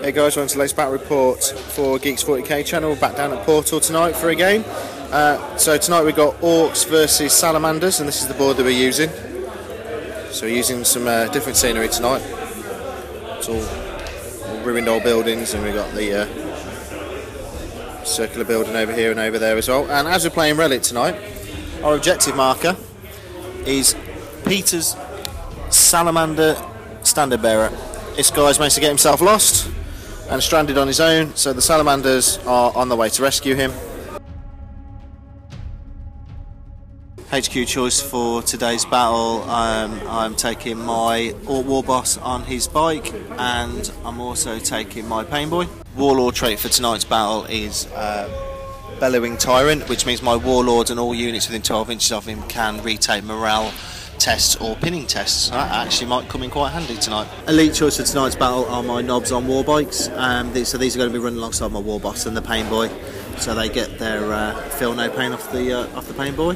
Hey guys, welcome to the latest battle report for Geeks 40k channel. Back down at Portal tonight for a game. So tonight we've got Orks versus Salamanders, and this is the board that we're using. So we're using some different scenery tonight. It's all ruined old buildings, and we've got the circular building over here and over there as well. And as we're playing Relic tonight, our objective marker is Peter's Salamander Standard Bearer. This guy's managed to get himself lost and stranded on his own, so the Salamanders are on the way to rescue him. HQ choice for today's battle, I'm taking my Ork Warband on his bike, and I'm also taking my Pain Boy. Warlord trait for tonight's battle is Bellowing Tyrant, which means my Warlord and all units within 12 inches of him can retake morale tests or pinning tests. So that actually might come in quite handy tonight. Elite choice for tonight's battle are my knobs on war bikes. So these are going to be running alongside my Warboss and the Pain Boy, so they get their feel no pain off the Pain Boy.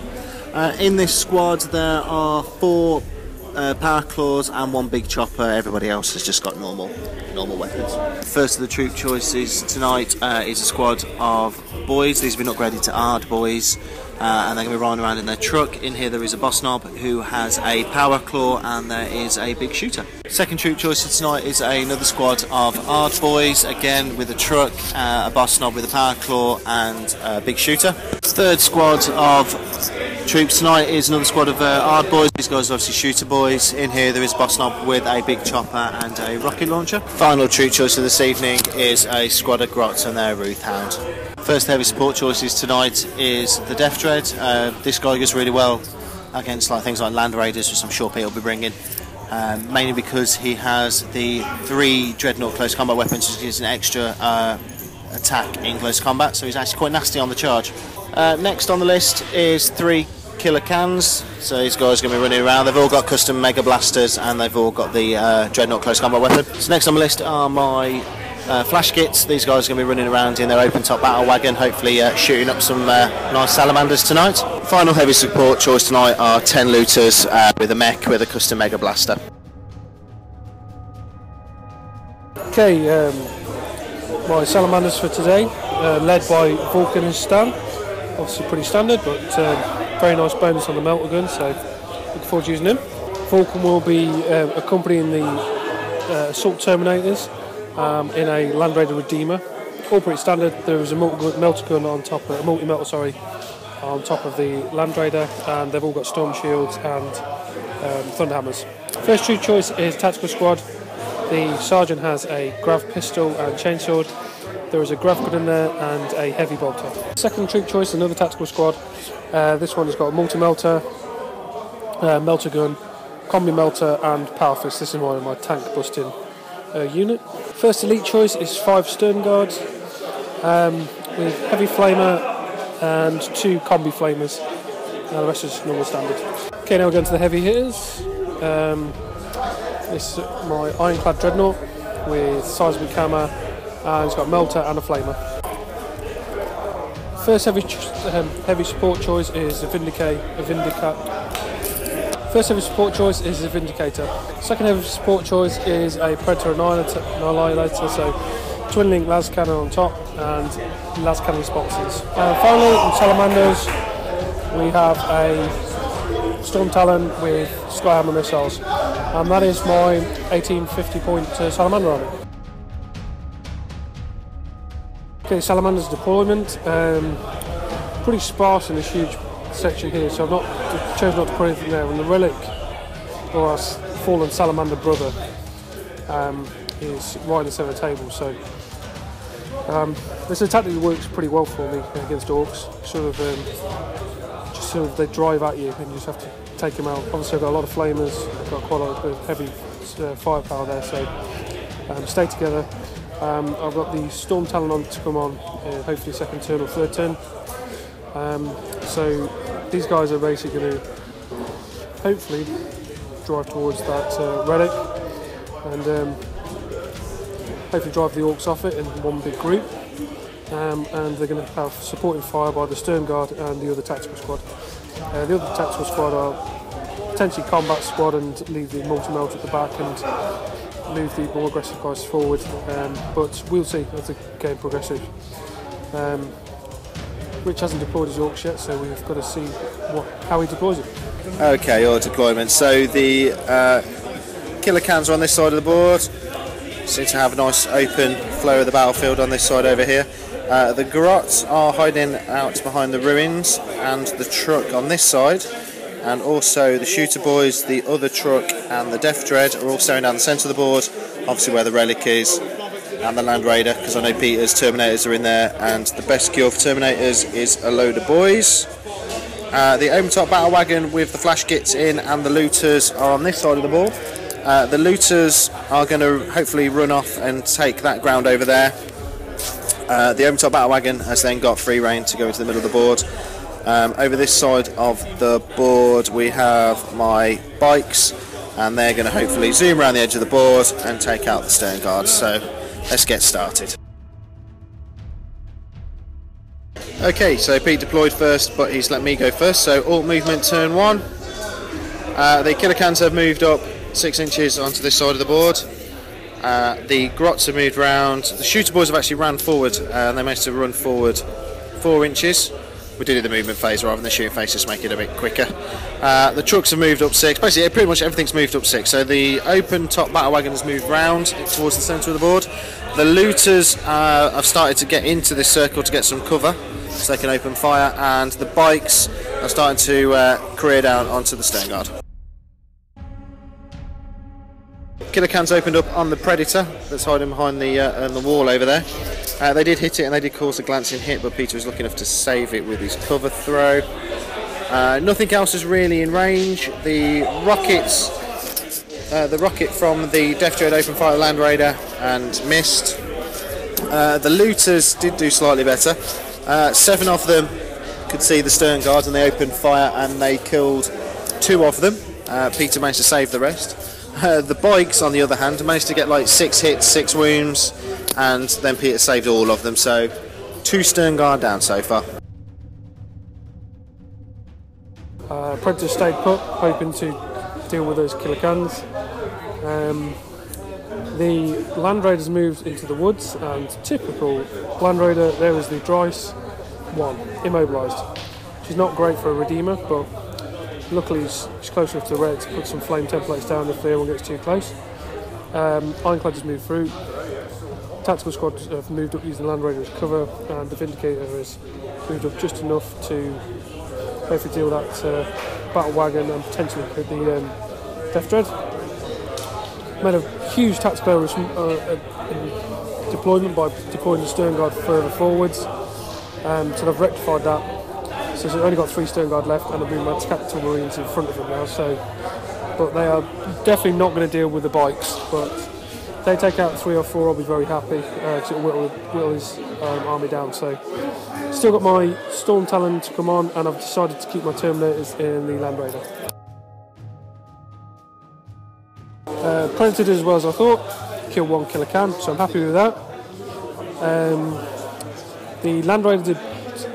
In this squad there are 4 power claws and 1 big chopper. Everybody else has just got normal weapons. First of the troop choices tonight is a squad of boys. These have been upgraded to Ard boys, and they're going to be riding around in their truck. In here there is a boss knob who has a power claw, and there is a big shooter. Second troop choice for tonight is another squad of Ard boys, again with a truck, a boss knob with a power claw and a big shooter. Third squad of troops tonight is another squad of Ard boys. These guys are obviously shooter boys. In here there is boss knob with a big chopper and a rocket launcher. Final troop choice of this evening is a squad of Grots and their Ruth Hound. First heavy support choices tonight is the Death Dread. This guy goes really well against things like Land Raiders, which I'm sure Pete will be bringing, mainly because he has the 3 Dreadnought close combat weapons, which gives an extra attack in close combat, so he's actually quite nasty on the charge. Next on the list is 3 Killer Cans. So these guys are going to be running around. They've all got custom Mega Blasters, and they've all got the Dreadnought close combat weapon. So next on the list are my Flash Kits. These guys are going to be running around in their open top battle wagon, hopefully shooting up some nice Salamanders tonight. Final heavy support choice tonight are 10 Looters with a mech with a custom Mega Blaster. Okay, my Salamanders for today, led by Vulcan and Stan. Obviously pretty standard, but very nice bonus on the melter gun, so looking forward to using him. Vulcan will be accompanying the Assault Terminators in a Land Raider Redeemer. All pretty standard. There is a multi-melter gun on top, multi-melter on top of the Land Raider, and they've all got storm shields and thunderhammers. First troop choice is Tactical Squad. The Sergeant has a grav pistol and chainsword. There is a grav gun in there and a heavy bolter. Second troop choice, another Tactical Squad. This one has got a multi-melter, melter gun, combi melter and power fist. This is one of my tank busting unit. First elite choice is 5 Stern Guards with heavy flamer and 2 combi flamers. The rest is normal standard. Okay, now we're going to the heavy hitters. This is my Ironclad Dreadnought with seismic hammer, and it's got a melter and a flamer. First heavy support choice is a Vindicator. First heavy support choice is a Vindicator. Second heavy support choice is a Predator Annihilator, so twin link las cannon on top and las cannon sponsors. Finally, in Salamanders, we have a Storm Talon with Skyhammer missiles, and that is my 1850 point Salamander army. Okay, Salamander's deployment, pretty sparse in this huge section here, so I've chosen not to put anything there. And the Relic, or our fallen Salamander brother, is right in the centre of the table, so this attack that works pretty well for me against Orks. Sort of they drive at you and you just have to take them out. Obviously I've got a lot of flamers, I've got quite a lot of heavy firepower there, so stay together. I've got the Storm Talon on to come on, hopefully second turn or third turn. So these guys are basically going to hopefully drive towards that Relic, and hopefully drive the Orks off it in one big group. And they're going to have supporting fire by the Stern Guard and the other Tactical Squad. The other Tactical Squad are potentially Combat Squad and leave the multi-melt at the back, and move the more aggressive guys forward, but we'll see as the game progresses. Rich hasn't deployed his Orks yet, so we've got to see how he deploys it. Okay, your deployment. So the killer cans are on this side of the board. Seem to have a nice open flow of the battlefield on this side over here. The grots are hiding out behind the ruins and the truck on this side, and also the shooter boys, the other truck and the Death Dread are all staring down the centre of the board, obviously where the Relic is, and the Land Raider, because I know Peter's Terminators are in there, and the best cure for Terminators is a load of boys. The open top battle wagon with the flash kits in and the looters are on this side of the board. The looters are going to hopefully run off and take that ground over there. The open top battle wagon has then got free reign to go into the middle of the board. Over this side of the board we have my bikes, and they're going to hopefully zoom around the edge of the board and take out the stern guards. So let's get started. Okay, so Pete deployed first, but he's let me go first. So Ork movement turn 1. The killer cans have moved up 6 inches onto this side of the board. The grots have moved round. The shooter boys have actually ran forward, and they managed to run forward 4 inches. We did the movement phase rather than the shooting phase, just make it a bit quicker. The trucks have moved up 6. Basically, pretty much everything's moved up 6. So the open top battle wagon has moved round towards the centre of the board. The looters have started to get into this circle to get some cover, so they can open fire, and the bikes are starting to career down onto the stern guard. Killer cans opened up on the Predator that's hiding behind the wall over there. They did hit it and they did cause a glancing hit, but Peter was lucky enough to save it with his cover throw. Nothing else is really in range. The rocket from the Death Dread opened fire Land Raider and missed. The looters did do slightly better. 7 of them could see the stern guards and they opened fire and they killed 2 of them. Peter managed to save the rest. The bikes, on the other hand, managed to get like 6 hits, 6 wounds, and then Peter saved all of them, so 2 stern guard down so far. Predator stayed put, hoping to deal with those killer cans. The Land Raiders moved into the woods, and typical Land Raider, there was the Dryce 1, immobilised. She's not great for a Redeemer, but luckily he's close enough to the red to put some flame templates down if anyone gets too close. Ironclad has moved through. Tactical squad have moved up using Land Raider as cover, and the Vindicator has moved up just enough to hopefully deal with that battle wagon and potentially with the Death Dread. Made a huge tactical deployment by deploying the stern guard further forwards, so they've rectified that. So they've only got 3 stern guard left, and they've moved my Capital Marines in front of them now. So, but they are definitely not going to deal with the bikes. But if they take out 3 or 4, I'll be very happy to whittle his army down. So, still got my Storm Talon to come on, and I've decided to keep my Terminators in the Land Raider. Predator did as well as I thought. Killed 1 killer can, so I'm happy with that. The Land Raider did.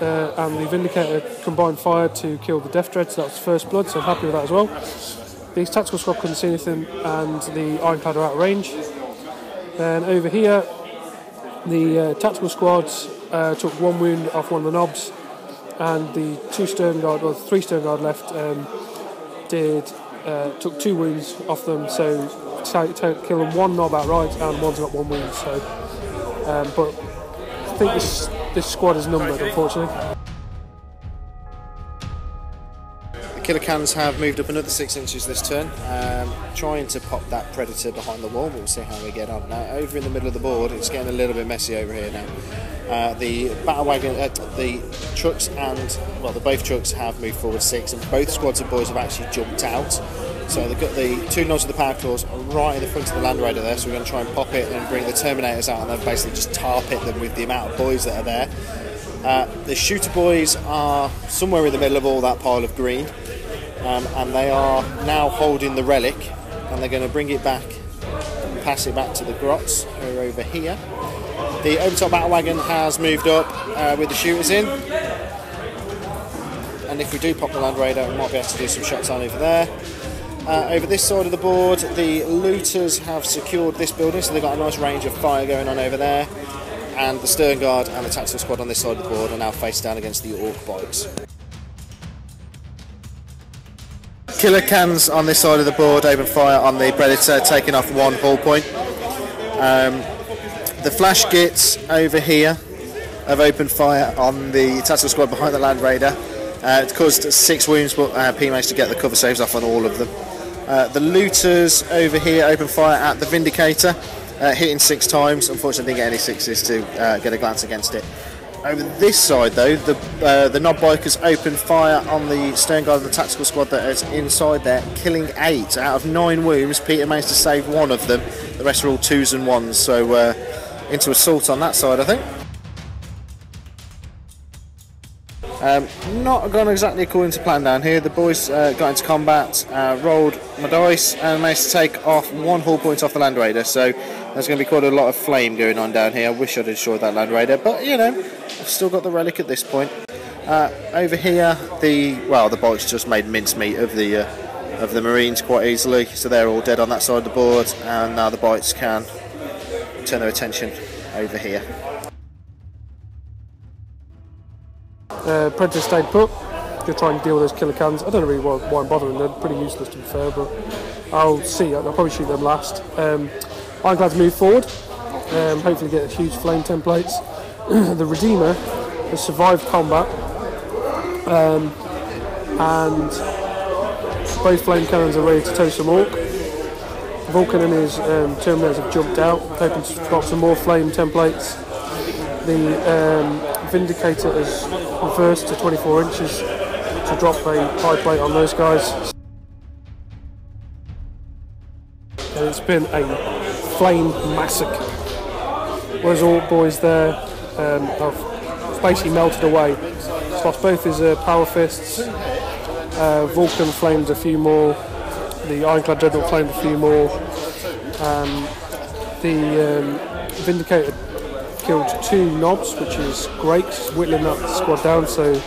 And the Vindicator combined fire to kill the Death Dread, so that's first blood, so I'm happy with that as well. These tactical squad couldn't see anything, and the Ironclad are out of range. Then over here, the tactical squads took 1 wound off one of the knobs, and the 3 stern guard left took 2 wounds off them, so kill them 1 knob outright, and 1's got 1 wound. So, but I think this squad is numbered, unfortunately. The killer cans have moved up another 6 inches this turn, trying to pop that Predator behind the wall, but we'll see how we get on. Now, over in the middle of the board, it's getting a little bit messy over here now. The battle wagon, the trucks and, well, both trucks have moved forward 6, and both squads of boys have actually jumped out. So they've got the 2 nods of the power claws right in the front of the Land Raider there, so we're going to try and pop it and bring the Terminators out, and then basically just tar pit them with the amount of boys that are there. The shooter boys are somewhere in the middle of all that pile of green, and they are now holding the Relic, and they're going to bring it back and pass it back to the grots who are over here. The overtop battle wagon has moved up with the shooters in, and if we do pop the Land Raider, we might be able to do some shots on over there. Over this side of the board, the looters have secured this building, so they've got a nice range of fire going on over there. And the Stern Guard and the Tactical Squad on this side of the board are now face down against the Ork bikes. Killer cans on this side of the board open fire on the Predator, taking off 1 hull point. The Flash Gits over here have opened fire on the Tactical Squad behind the Land Raider. It caused 6 wounds, but P managed to get the cover saves off on all of them. The looters over here open fire at the Vindicator, hitting 6 times. Unfortunately, didn't get any 6s to get a glance against it. Over this side, though, the Knob Bikers open fire on the Stern Guard and the Tactical Squad that is inside there, killing 8 out of 9 wounds. Peter managed to save 1 of them. The rest are all 2s and 1s, so into assault on that side, I think. Not gone exactly according to plan down here. The boys got into combat, rolled my dice and managed to take off 1 hull point off the Land Raider, so there's going to be quite a lot of flame going on down here. I wish I'd destroyed that Land Raider, but you know, I've still got the Relic at this point. Over here, the bikes just made mincemeat of the Marines quite easily, so they're all dead on that side of the board, and now the bikes can turn their attention over here. Predator stayed put to try and deal with those killer cans. I don't know really why I'm bothering, they're pretty useless to be fair, but I'll see. I'll probably shoot them last. Ironclads move forward, hopefully get huge flame templates. The Redeemer has survived combat, and both flame cannons are ready to tow some Ork. Vulcan and his Terminators have jumped out, hoping to drop some more flame templates. The Vindicator has reversed to 24 inches to drop a high plate on those guys. And it's been a flame massacre. Those Ork boys there have basically melted away. He's lost both his power fists. Vulcan flamed a few more. The Ironclad Dreadnought flamed a few more. The Vindicator killed 2 knobs, which is great, whittling that squad down, so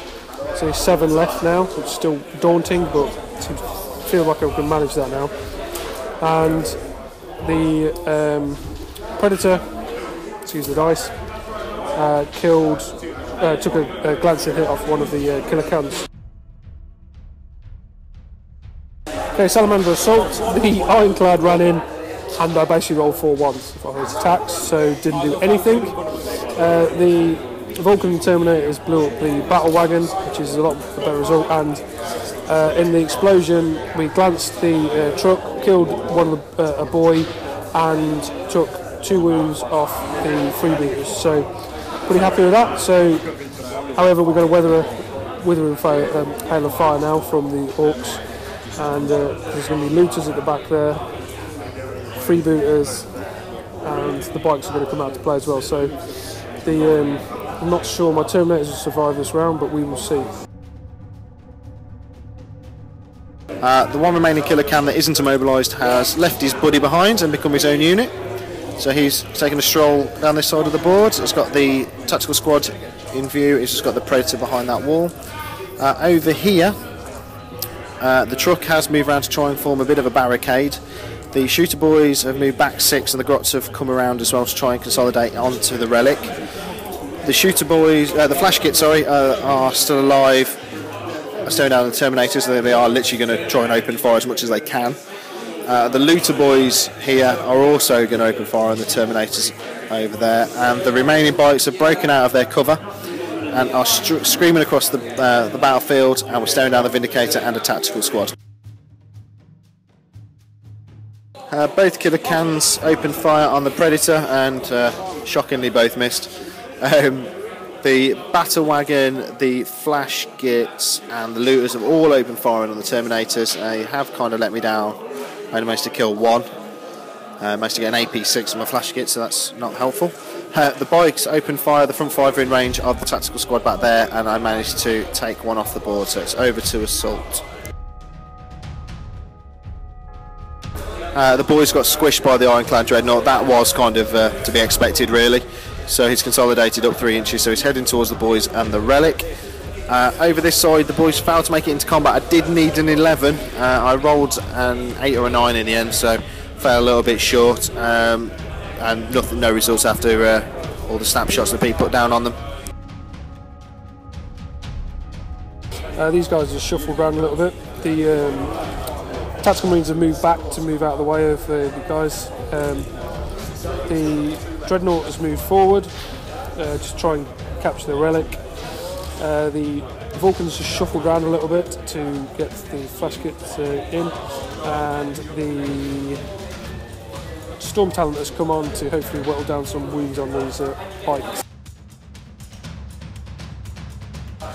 there's 7 left now, which is still daunting, but I feel like I can manage that now. And the Predator, excuse the dice, took a glancing hit off one of the killer cans. Okay, Salamander Assault, the Ironclad ran in, and I basically rolled 4 1s for his attacks, so didn't do anything. The Vulcan Terminators blew up the battle wagon, which is a lot better result, and in the explosion we glanced the truck, killed a boy, and took 2 wounds off the freebooters, so pretty happy with that. So, however, we're going to withering hail of fire now from the Orks, and there's going to be looters at the back there, freebooters, and the bikes are going to come out to play as well. So I'm not sure my Terminators will survive this round, but we will see. The one remaining killer can that isn't immobilised has left his buddy behind and become his own unit. So he's taken a stroll down this side of the board. It's got the Tactical Squad in view, it's just got the Predator behind that wall. Over here, the truck has moved around to try and form a bit of a barricade. The Shooter Boys have moved back 6 and the Grots have come around as well to try and consolidate onto the Relic. The Shooter Boys, the Flash Kit, are still alive, are staring down the Terminators, so they are literally going to try and open fire as much as they can. The Looter Boys here are also going to open fire on the Terminators over there, and the remaining bikes have broken out of their cover and are screaming across the battlefield, and we're staring down the Vindicator and a Tactical Squad. Both killer cans opened fire on the Predator and shockingly both missed. The Battle Wagon, the Flash Gits and the Looters have all opened fire on the Terminators. They have kind of let me down. I only managed to kill 1. Managed to get an AP6 on my Flash Git, so that's not helpful. The bikes opened fire, the front 5 are in range of the Tactical Squad back there, and I managed to take 1 off the board, so it's over to assault. The boys got squished by the Ironclad Dreadnought. That was kind of to be expected, really. So he's consolidated up 3 inches, so he's heading towards the boys and the Relic. Over this side, the boys failed to make it into combat. I did need an 11. I rolled an 8 or a 9 in the end, so fell a little bit short. And no results after all the snapshots that Pete put down on them. These guys just shuffled around a little bit. The tactical marines have moved back to move out of the way of the guys. The dreadnought has moved forward, just try and capture the relic. The Vulcans just shuffled around a little bit to get the flash kits in, and the Storm Talent has come on to hopefully whittle down some wounds on these pikes.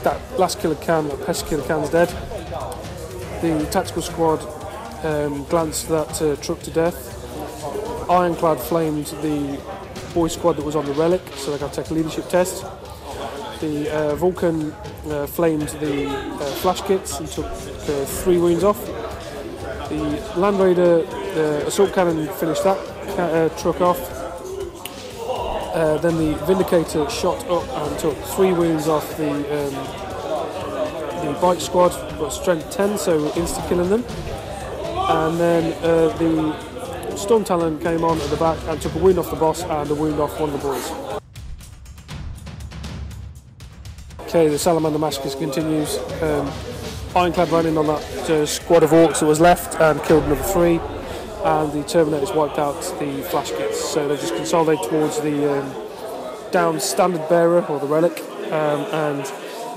That last killer can, that pest killer can's dead. The tactical squad glanced that truck to death. Ironclad flamed the boy squad that was on the relic, so they're going to take a leadership test. The Vulcan flamed the flash kits and took 3 wounds off. The Land Raider assault cannon finished that truck off. Then the Vindicator shot up and took 3 wounds off the bike squad, got strength 10, so insta-killing them. And then the Storm Talon came on at the back and took a wound off the boss and a wound off one of the boys. Okay, the Salamander Massacre continues. Ironclad ran in on that squad of Orks that was left and killed another 3, and the Terminators wiped out the flash kits, so they just consolidate towards the down standard bearer, or the relic, and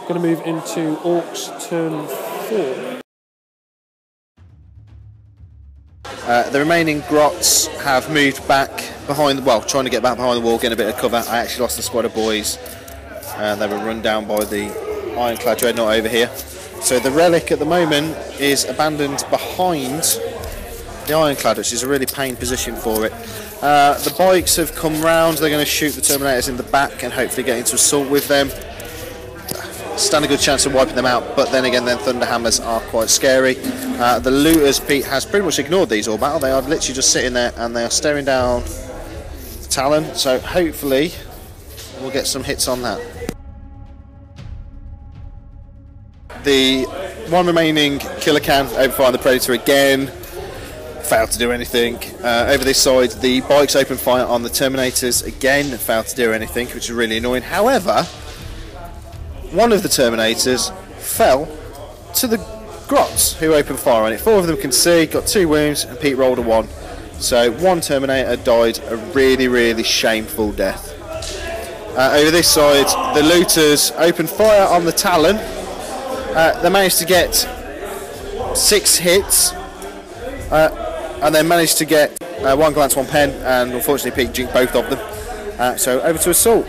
going to move into Orks Turn 4. The remaining grots have moved back behind, well, trying to get back behind the wall, getting a bit of cover. I actually lost the squad of boys. They were run down by the Ironclad Dreadnought over here. So the relic at the moment is abandoned behind the Ironclad, which is a really pain position for it. The bikes have come round. They're going to shoot the Terminators in the back and hopefully get into assault with them. Stand a good chance of wiping them out, but then again, Thunderhammers are quite scary. The looters, Pete has pretty much ignored these all battle. They are literally just sitting there and they are staring down the Talon, so hopefully we'll get some hits on that. The one remaining killer can overfire the Predator again, failed to do anything. Over this side, the bikes open fire on the Terminators again, failed to do anything, which is really annoying. However, one of the Terminators fell to the grots who opened fire on it. 4 of them can see, got 2 wounds, and Pete rolled a 1. So 1 Terminator died a really, really shameful death. Over this side, the looters opened fire on the Talon. They managed to get 6 hits, and then managed to get 1 glance, 1 pen, and unfortunately Pete jinked both of them. So over to assault.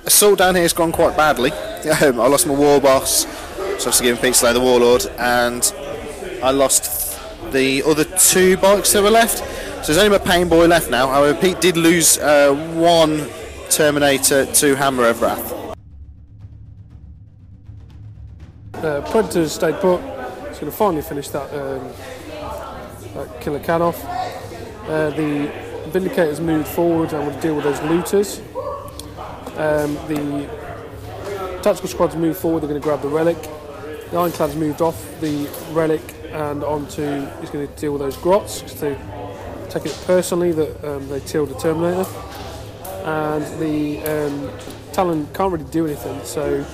Assault down here has gone quite badly. I lost my war boss, so obviously giving Pete Slay the Warlord, and I lost the other 2 bikes that were left. So there's only my Pain Boy left now. However, Pete did lose 1 Terminator to Hammer of Wrath. Predators stayed put. It's going to finally finish that killer can off. The Vindicators moved forward and would deal with those looters. The tactical squads moved forward, they're going to grab the relic. The Ironclad's moved off the relic and onto, he's going to deal with those grots, because they take it personally that they killed the Terminator. And the Talon can't really do anything, so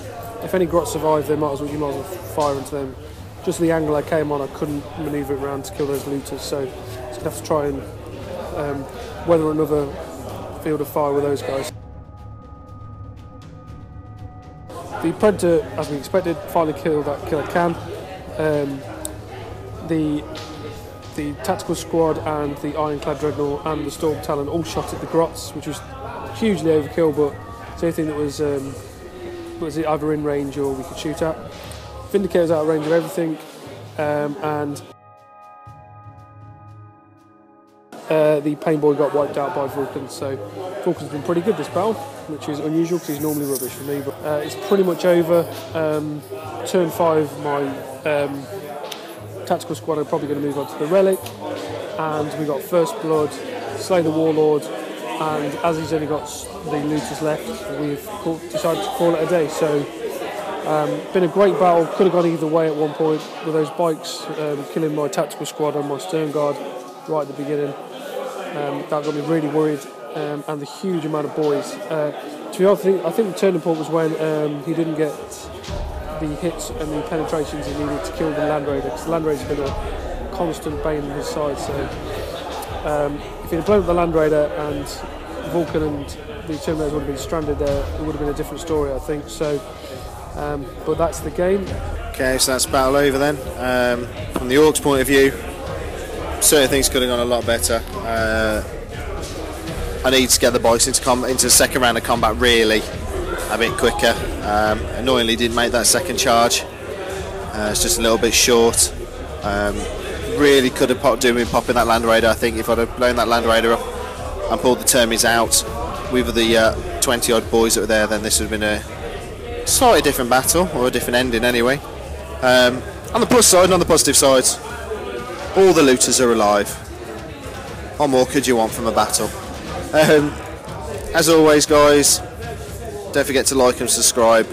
if any grots survive, you might as well fire into them. Just the angle I came on, I couldn't manoeuvre it around to kill those looters, so it's going to have to try and weather another field of fire with those guys. The Predator, as we expected, finally killed that killer can. The tactical squad and the Ironclad Dreadnought and the Storm Talon all shot at the grots, which was hugely overkill, but it's anything that was either in range or we could shoot at. Vindicator's out of range of everything, and the Pain Boy got wiped out by Vulcan, so Vulcan's been pretty good this battle, which is unusual because he's normally rubbish for me, but it's pretty much over. Turn 5, my tactical squad are probably going to move on to the Relic, and we got First Blood, Slay the Warlord, and as he's only got the looters left, we've decided to call it a day. So been a great battle, could have gone either way at one point with those bikes killing my tactical squad and my stern guard right at the beginning. That got me really worried, and the huge amount of boys. To be honest, I think the turning point was when he didn't get the hits and the penetrations he needed to kill the Land Raider, because the Land Raider's been a constant bane in his side. So if he'd have blown up the Land Raider and Vulcan and the Terminators would have been stranded there, it would have been a different story, I think. So, but that's the game. Okay, so that's battle over then. From the Orks' point of view, certain things could have gone a lot better. I need to get the bikes into the second round of combat really a bit quicker. Annoyingly didn't make that second charge. It's just a little bit short. Really could have popping that Land Raider. I think if I'd have blown that Land Raider up and pulled the Termies out with the 20 odd boys that were there, then this would have been a slightly different battle, or a different ending anyway. On the plus side and on the positive side, all the looters are alive. What more could you want from a battle? As always guys, don't forget to like and subscribe.